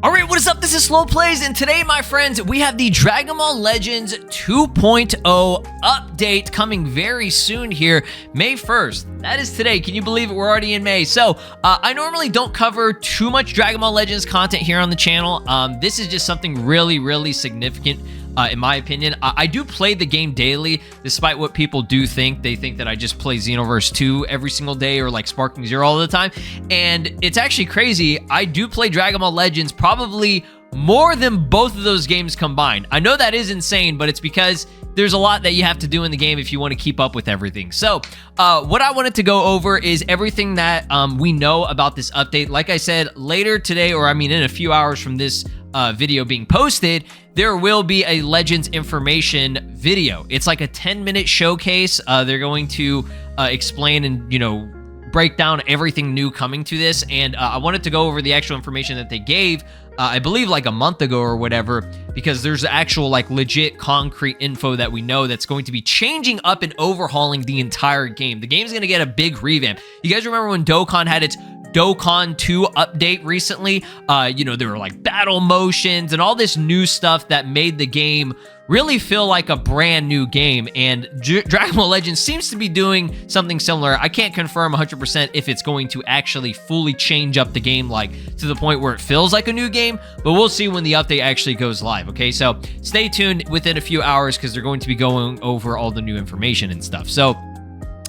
Alright, what is up? This is SLOplays, and today, my friends, we have the Dragon Ball Legends 2.0 update coming very soon here, May 1st. That is today. Can you believe it? We're already in May. So, I normally don't cover too much Dragon Ball Legends content here on the channel. This is just something really significant. In my opinion, I do play the game daily, despite what people do think. They think that I just play Xenoverse 2 every single day or like Sparking Zero all the time. And it's actually crazy. I do play Dragon Ball Legends probably more than both of those games combined. I know that is insane, but it's because there's a lot that you have to do in the game if you want to keep up with everything. So what I wanted to go over is everything that we know about this update. Like I said, later today, or I mean in a few hours from this video being posted, there will be a Legends information video. It's like a 10-minute showcase. They're going to explain and, you know, break down everything new coming to this. And I wanted to go over the actual information that they gave, I believe like a month ago or whatever, because there's actual like legit concrete info that we know that's going to be changing up and overhauling the entire game. The game's going to get a big revamp. You guys remember when Dokkan had its Dokkan 2 update recently? You know, there were like battle motions and all this new stuff that made the game really feel like a brand new game, and Dragon Ball Legends seems to be doing something similar. I can't confirm 100% if it's going to actually fully change up the game, like to the point where it feels like a new game, but we'll see when the update actually goes live, okay? So stay tuned within a few hours because they're going to be going over all the new information and stuff. So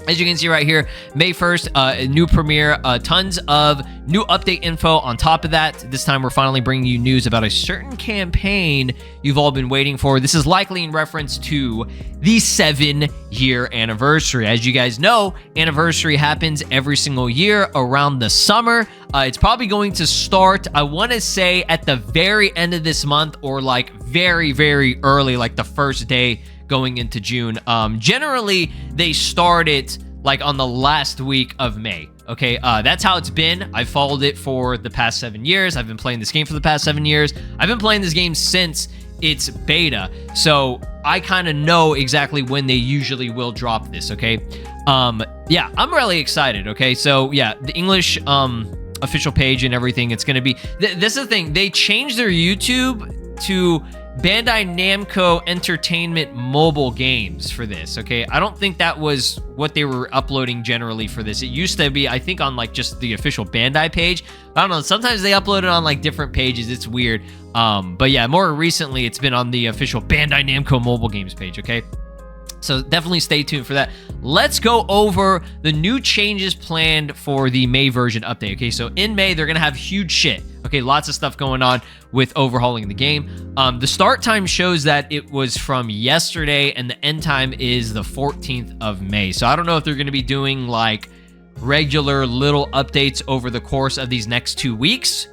as you can see right here, May 1st, a new premiere, tons of new update info on top of that. This time, we're finally bringing you news about a certain campaign you've all been waiting for. This is likely in reference to the 7-year anniversary. As you guys know, anniversary happens every single year around the summer. It's probably going to start, I want to say, at the very end of this month, or like very early, like the first day going into June. Generally, they start it like on the last week of May. Okay, that's how it's been. I've followed it for the past 7 years. I've been playing this game for the past 7 years. I've been playing this game since its beta, so I kind of know exactly when they usually will drop this, okay? Yeah, I'm really excited, okay? So, yeah, the English official page and everything, it's going to be... This is the thing. They changed their YouTube to Bandai Namco Entertainment mobile games for this, okay? I don't think that was what they were uploading generally for this. It used to be, I think, on like just the official Bandai page. I don't know, sometimes they upload it on like different pages. It's weird. But yeah, more recently, it's been on the official Bandai Namco mobile games page, okay? So definitely stay tuned for that. Let's go over the new changes planned for the May version update. Okay, so in May, they're going to have huge shit. Okay, lots of stuff going on with overhauling the game. The start time shows that it was from yesterday, and the end time is the 14th of May. So I don't know if they're going to be doing like regular little updates over the course of these next 2 weeks.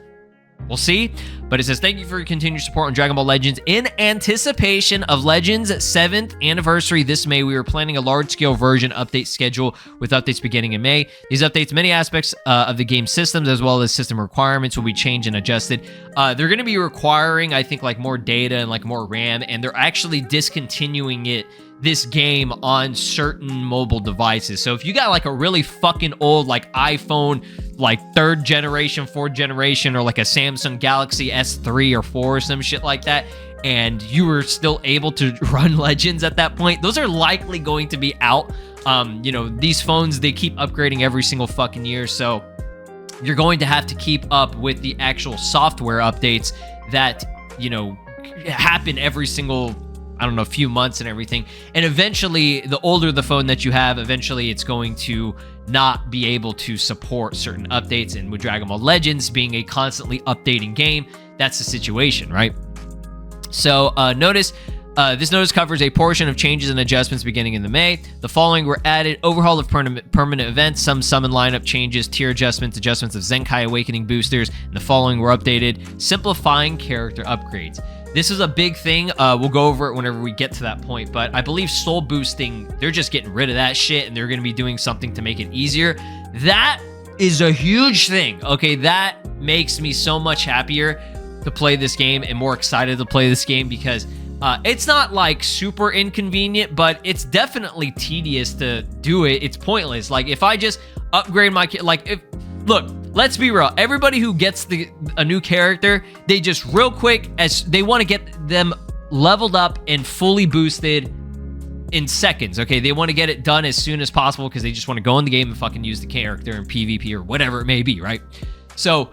We'll see. But it says, thank you for your continued support on Dragon Ball Legends. In anticipation of Legends' 7th anniversary this May, we are planning a large-scale version update schedule with updates beginning in May. These updates, many aspects of the game systems as well as system requirements will be changed and adjusted. They're going to be requiring, I think, like more data and like more RAM, and they're actually discontinuing this game on certain mobile devices. So if you got like a really fucking old like iPhone, like 3rd generation, 4th generation, or like a Samsung Galaxy S3 or 4 or some shit like that, and you were still able to run Legends at that point, those are likely going to be out. You know, these phones, they keep upgrading every single fucking year, so you're going to have to keep up with the actual software updates that, you know, happen every single, I don't know, few months and everything. And eventually, the older the phone that you have, eventually it's going to not be able to support certain updates. And with Dragon Ball Legends being a constantly updating game, that's the situation, right? So notice this notice covers a portion of changes and adjustments beginning in the May. The following were added: overhaul of permanent events, some summon lineup changes, tier adjustments, adjustments of Zengai Awakening boosters, and the following were updated: simplifying character upgrades. This is a big thing. We'll go over it whenever we get to that point, but I believe soul boosting, they're just getting rid of that shit, and they're going to be doing something to make it easier. That is a huge thing, okay? That makes me so much happier to play this game and more excited to play this game, because it's not like super inconvenient, but it's definitely tedious to do it. It's pointless. Like if I just upgrade my, like look, let's be real. Everybody who gets a new character, they just real quick, as they want to get them leveled up and fully boosted in seconds, okay? They want to get it done as soon as possible because they just want to go in the game and fucking use the character in PvP or whatever it may be, right? So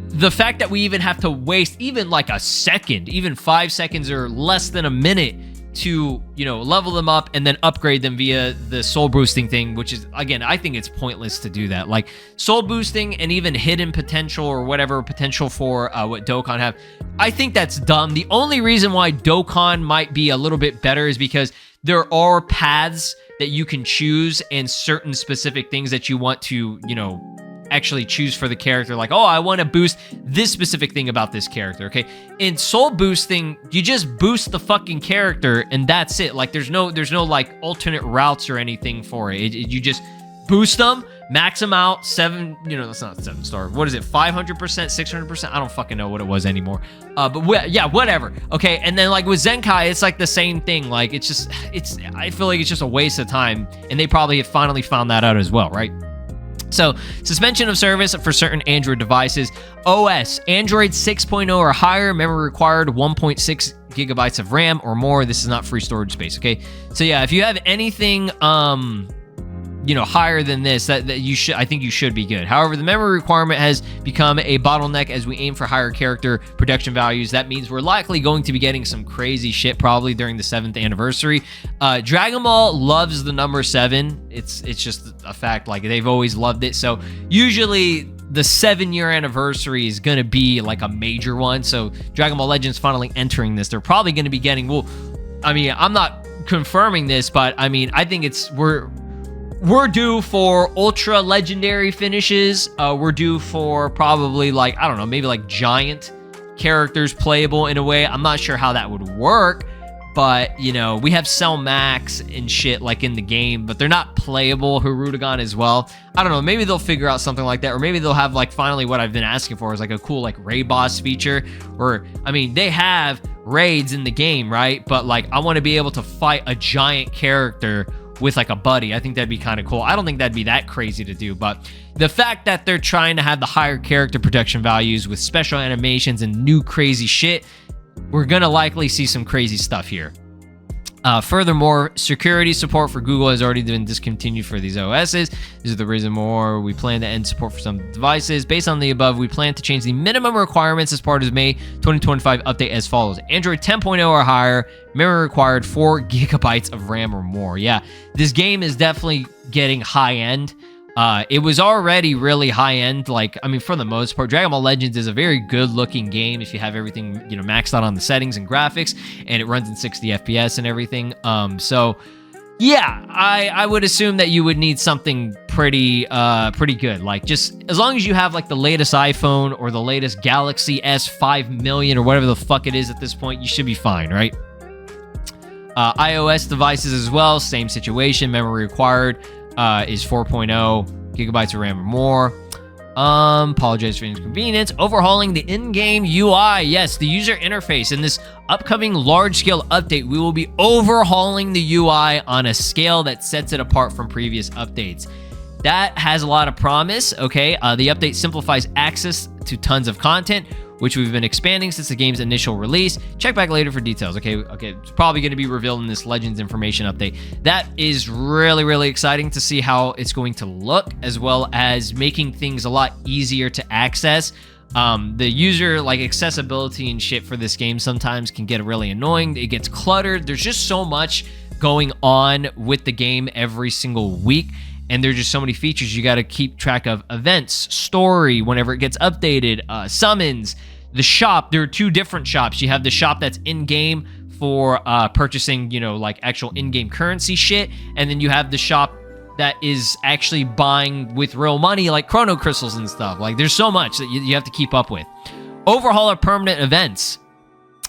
the fact that we even have to waste even like a second, even 5 seconds or less than a minute to, you know, level them up and then upgrade them via the soul boosting thing, which is, again, I think it's pointless to do that. Like soul boosting and even hidden potential or whatever potential for what Dokkan have, I think that's dumb. The only reason why Dokkan might be a little bit better is because there are paths that you can choose and certain specific things that you want to, you know, actually choose for the character. Like, oh, I want to boost this specific thing about this character, okay? In soul boosting, you just boost the fucking character and that's it. Like, there's no like alternate routes or anything for it. You just boost them, max them out, that's not 7-star. What is it? 500%, 600%? I don't fucking know what it was anymore. But yeah, whatever. Okay, and then like with Zengai, it's like the same thing. Like, I feel like it's just a waste of time, and they probably have finally found that out as well, right? So, suspension of service for certain Android devices. OS, Android 6.0 or higher, memory required 1.6 gigabytes of RAM or more. This is not free storage space, okay? So yeah, if you have anything, you know, higher than this, I think you should be good. However, the memory requirement has become a bottleneck as we aim for higher character production values. That means we're likely going to be getting some crazy shit probably during the 7th anniversary. Dragon Ball loves the number 7. It's just a fact. Like, they've always loved it. So usually the 7-year anniversary is going to be like a major one. So Dragon Ball Legends finally entering this. They're probably going to be getting, well, I mean, I'm not confirming this, but I mean, I think we're due for ultra legendary finishes. We're due for probably like, I don't know, maybe like giant characters playable in a way. I'm not sure how that would work, but you know, we have Cell Max and shit like in the game, but they're not playable. Hirudegan as well. I don't know, maybe they'll figure out something like that, or maybe they'll have like finally what I've been asking for is like a cool like raid boss feature, or I mean, they have raids in the game, right? But like, I want to be able to fight a giant character with like a buddy. I think that'd be kind of cool. I don't think that'd be that crazy to do, but the fact that they're trying to have the higher character production values with special animations and new crazy shit, we're gonna likely see some crazy stuff here. Furthermore, security support for Google has already been discontinued for these OSs. This is the reason more we plan to end support for some devices. Based on the above, we plan to change the minimum requirements as part of May 2025 update as follows. Android 10.0 or higher, memory required 4 gigabytes of RAM or more. Yeah, this game is definitely getting high-end. It was already really high-end, like, I mean, for the most part. Dragon Ball Legends is a very good-looking game if you have everything, you know, maxed out on the settings and graphics, and it runs in 60 FPS and everything. So, yeah, I would assume that you would need something pretty good. Like, just as long as you have, like, the latest iPhone or the latest Galaxy S5 million or whatever the fuck it is at this point, you should be fine, right? iOS devices as well, same situation. Memory required is 4.0 gigabytes of RAM or more. Apologize for inconvenience. Overhauling the in-game UI. Yes, the user interface. In this upcoming large-scale update, we will be overhauling the UI on a scale that sets it apart from previous updates. That has a lot of promise, okay? The update simplifies access to tons of content, which we've been expanding since the game's initial release. Check back later for details. Okay, it's probably going to be revealed in this Legends information update. That is really, really exciting to see how it's going to look, as well as making things a lot easier to access. The user, like, accessibility and shit for this game sometimes can get really annoying. It gets cluttered. There's just so much going on with the game every single week. And there's just so many features. You got to keep track of events, story, whenever it gets updated, summons, the shop. There are 2 different shops. You have the shop that's in-game for purchasing, you know, like actual in-game currency shit. And then you have the shop that is actually buying with real money, like chrono crystals and stuff. Like, there's so much that you have to keep up with. Overhaul of permanent events.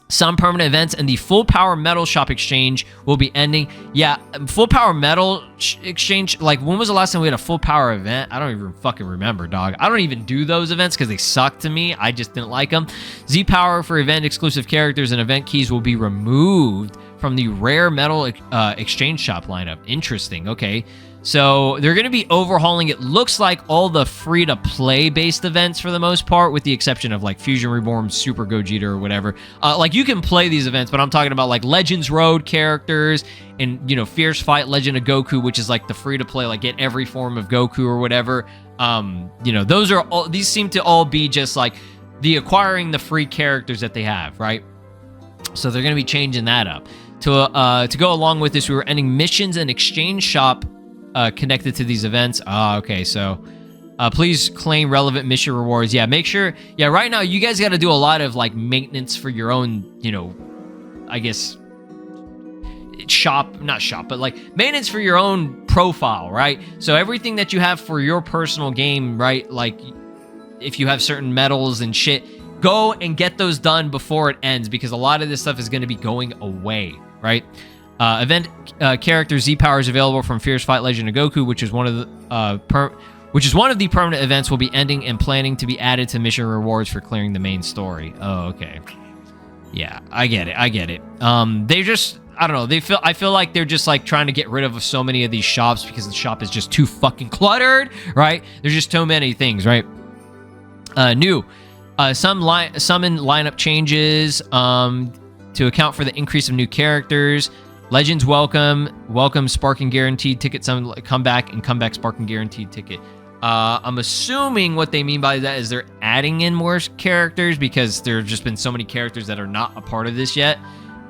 Some permanent events and the Full Power Metal Shop Exchange will be ending. Yeah, Full Power Metal Exchange, like, when was the last time we had a Full Power event? I don't even fucking remember, dog. I don't even do those events because they suck to me. I just didn't like them. Z-Power for event-exclusive characters and event keys will be removed from the Rare Metal Exchange Shop lineup. Interesting, okay. So they're going to be overhauling, it looks like, all the free-to-play based events for the most part, with the exception of like Fusion Reborn, Super Gogeta, or whatever. Like, you can play these events, but I'm talking about like Legends Road characters and, you know, Fierce Fight Legend of Goku, which is like the free-to-play, like get every form of Goku or whatever. You know, those are all, these seem to all be just like the acquiring the free characters that they have, right? So they're going to be changing that up. To go along with this, we were ending missions and exchange shop connected to these events. Okay, so please claim relevant mission rewards. Yeah, make sure. Yeah, right now you guys got to do a lot of like maintenance for your own, you know, I guess not shop, but like maintenance for your own profile, right? So everything that you have for your personal game, right? Like if you have certain medals and shit, go and get those done before it ends, because a lot of this stuff is going to be going away, right? Event character Z power is available from Fierce Fight Legend of Goku, which is one of the permanent events will be ending and planning to be added to mission rewards for clearing the main story. Oh, okay. Yeah, I get it. They just, I don't know. I feel like they're just like trying to get rid of so many of these shops because the shop is just too fucking cluttered, right? There's just too many things, right? New. Summon lineup changes to account for the increase of new characters. Legends welcome Sparking Guaranteed ticket, summon comeback, and comeback Sparking Guaranteed ticket. I'm assuming what they mean by that is they're adding in more characters, because there have just been so many characters that are not a part of this yet.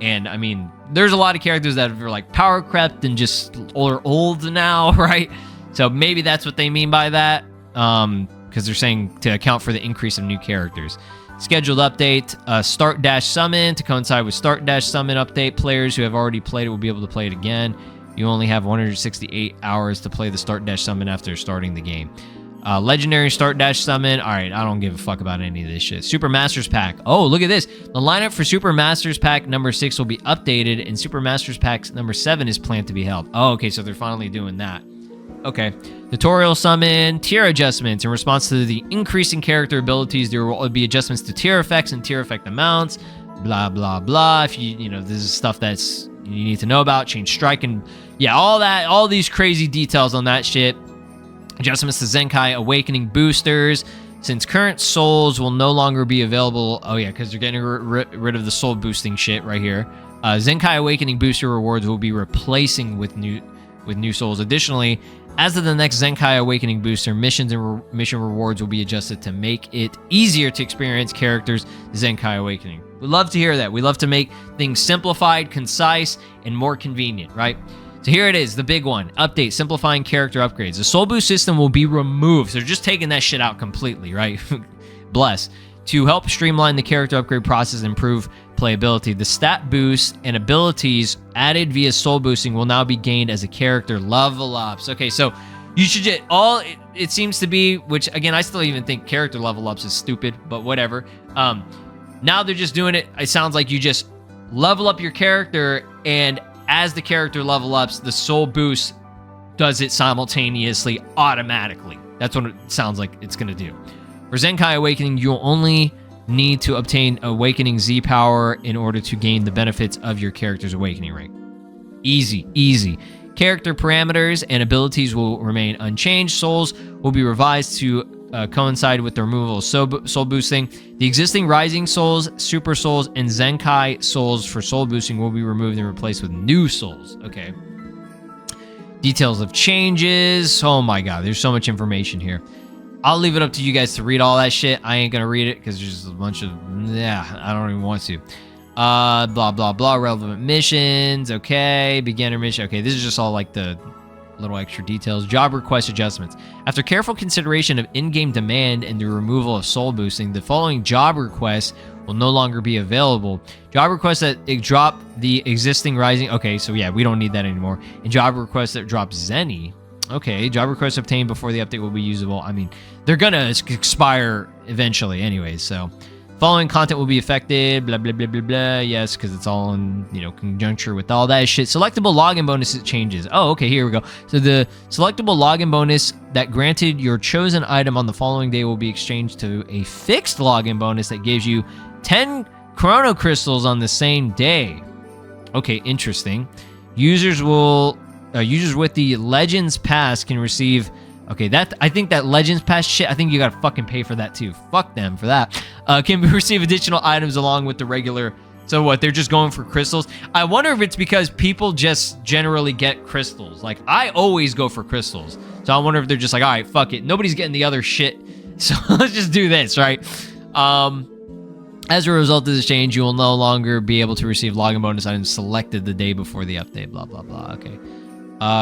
And I mean, there's a lot of characters that are like power crept and just old now, right? So maybe that's what they mean by that. Because they're saying to account for the increase of new characters. Scheduled update, Start Dash Summon. To coincide with Start Dash Summon update, players who have already played it will be able to play it again. You only have 168 hours to play the Start Dash Summon after starting the game. Legendary Start Dash Summon. All right, I don't give a fuck about any of this shit. Super Masters Pack. Oh, look at this. The lineup for Super Masters Pack number 6 will be updated, and Super Masters Pack number 7 is planned to be held. Oh, okay, so they're finally doing that. Okay. Tutorial summon, tier adjustments. In response to the increasing character abilities, there will be adjustments to tier effects and tier effect amounts. Blah, blah, blah. If you know, this is stuff that's you need to know about. Change strike and, yeah, all that, all these crazy details on that shit. Adjustments to Zenkai Awakening boosters. Since current souls will no longer be available. Oh, yeah, because they're getting rid of the soul boosting shit right here. Zenkai Awakening booster rewards will be replacing with new souls. Additionally, as of the next Zenkai Awakening booster, missions and mission rewards will be adjusted to make it easier to experience characters Zenkai Awakening. We love to hear that. We love to make things simplified, concise, and more convenient, right? So here it is, the big one. Update, simplifying character upgrades. The soul boost system will be removed. So they're just taking that shit out completely, right? Bless. To help streamline the character upgrade process and improve playability, the stat boosts and abilities added via soul boosting will now be gained as a character level ups. Okay, so you should just it seems to be, which again, I still even think character level ups is stupid, but whatever. Now they're just doing it. It sounds like you just level up your character, and as the character level ups, the soul boost does it simultaneously, automatically. That's what it sounds like it's going to do. For Zenkai Awakening, you'll only need to obtain Awakening Z power in order to gain the benefits of your character's Awakening rank. Easy, easy. Character parameters and abilities will remain unchanged. Souls will be revised to coincide with the removal of soul boosting. The existing Rising Souls, Super Souls, and Zenkai Souls for soul boosting will be removed and replaced with new souls. Okay. Details of changes. Oh my god, there's so much information here. I'll leave it up to you guys to read all that shit. I ain't gonna read it because there's just a bunch of, I don't even want to. Blah, blah, blah, relevant missions, okay, beginner mission, okay, this is just all like the little extra details. Job request adjustments. After careful consideration of in-game demand and the removal of soul boosting, the following job requests will no longer be available. Job requests that drop the existing Rising, okay, so yeah, we don't need that anymore. And job requests that drop Zenny. Okay, job requests obtained before the update will be usable. I mean, they're gonna expire eventually anyways, so. Following content will be affected, blah, blah, blah, blah, blah. Yes, because it's all in, conjuncture with all that shit. Selectable login bonuses changes. Oh, okay, here we go. So the selectable login bonus that granted your chosen item on the following day will be exchanged to a fixed login bonus that gives you 10 chrono crystals on the same day. Okay, interesting. Users will users with the Legends Pass can receive. Okay, I think that Legends Pass shit, I think you gotta fucking pay for that too. Fuck them for that. Can receive additional items along with the regular. So what, they're just going for crystals? I wonder if it's because people just generally get crystals. Like, I always go for crystals. So I wonder if they're just like, all right, fuck it. Nobody's getting the other shit. So let's just do this, right? As a result of this change, you will no longer be able to receive login bonus items selected the day before the update, blah, blah, blah. Okay.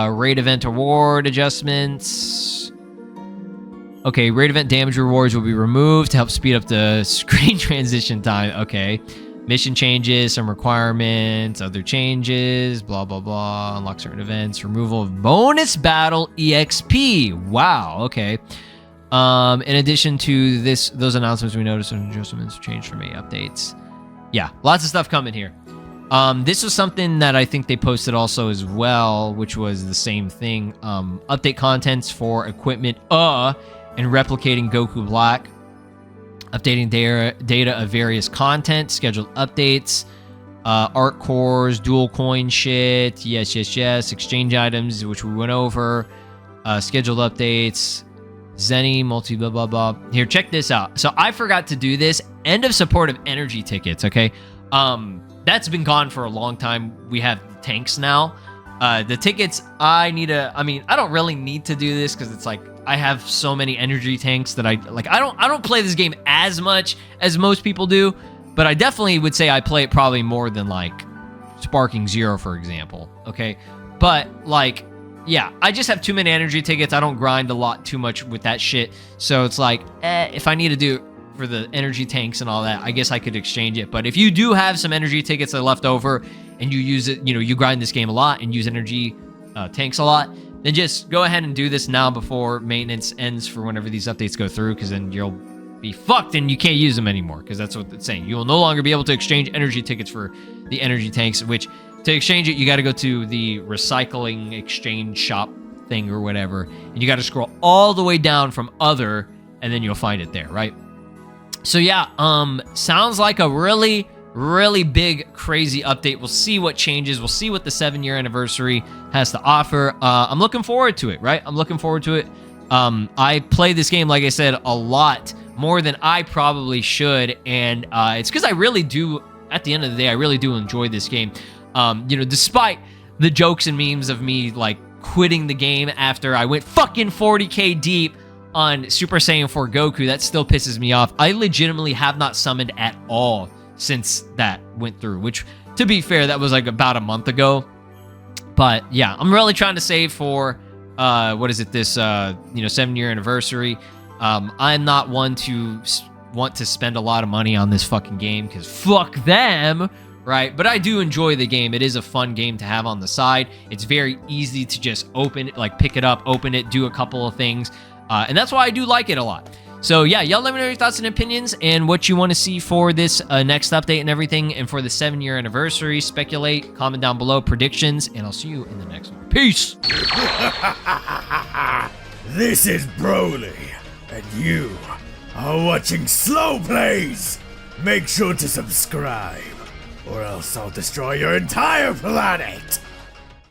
Raid event award adjustments. Okay, raid event damage rewards will be removed to help speed up the screen transition time. Okay. Mission changes, some requirements, other changes, blah, blah, blah. Unlock certain events. Removal of bonus battle EXP. Wow, okay. In addition to those announcements, we noticed some adjustments changed from 8 updates. Yeah, lots of stuff coming here. This was something that I think they posted also as well, which was the same thing. Update contents for equipment, and replicating Goku Black. Updating data of various content, scheduled updates, art cores, dual coin shit, yes, exchange items, which we went over, scheduled updates, Zenny, multi blah, blah, blah. Here, check this out. So I forgot to do this. End of support of energy tickets, okay? That's been gone for a long time. We have tanks now. The tickets, I don't really need to do this because it's like, I have so many energy tanks that I don't play this game as much as most people do, but I definitely would say I play it probably more than like Sparking Zero, for example. Okay. But like, yeah, I just have too many energy tickets. I don't grind a lot too much with that shit. So it's like, if I need to do it for the energy tanks and all that, I guess I could exchange it. But if you do have some energy tickets that are left over and you use it, you grind this game a lot and use energy tanks a lot, then just go ahead and do this now before maintenance ends for whenever these updates go through, because then you'll be fucked and you can't use them anymore, because that's what it's saying. You will no longer be able to exchange energy tickets for the energy tanks, which to exchange it, you got to go to the recycling exchange shop thing or whatever, and you got to scroll all the way down from other, and then you'll find it there, right? So yeah, sounds like a really big, crazy update. We'll see what changes. We'll see what the 7-year anniversary has to offer. I'm looking forward to it, right? I'm looking forward to it. I play this game, like I said, a lot more than I probably should, and it's because I really do, at the end of the day, I really do enjoy this game. Despite the jokes and memes of me, like, quitting the game after I went fucking 40k deep on Super Saiyan 4 Goku, that still pisses me off. I legitimately have not summoned at all since that went through, which, to be fair, that was like about a month ago. But yeah, I'm really trying to save for this 7-year anniversary. I'm not one to want to spend a lot of money on this fucking game, because fuck them, right? But I do enjoy the game. It is a fun game to have on the side. It's very easy to just pick it up, open it, do a couple of things, and that's why I do like it a lot. So yeah, y'all let me know your thoughts and opinions and what you want to see for this next update and everything, and for the 7-year anniversary. Speculate, comment down below predictions, and I'll see you in the next one. Peace! This is Broly, and you are watching SLOplays! Make sure to subscribe, or else I'll destroy your entire planet!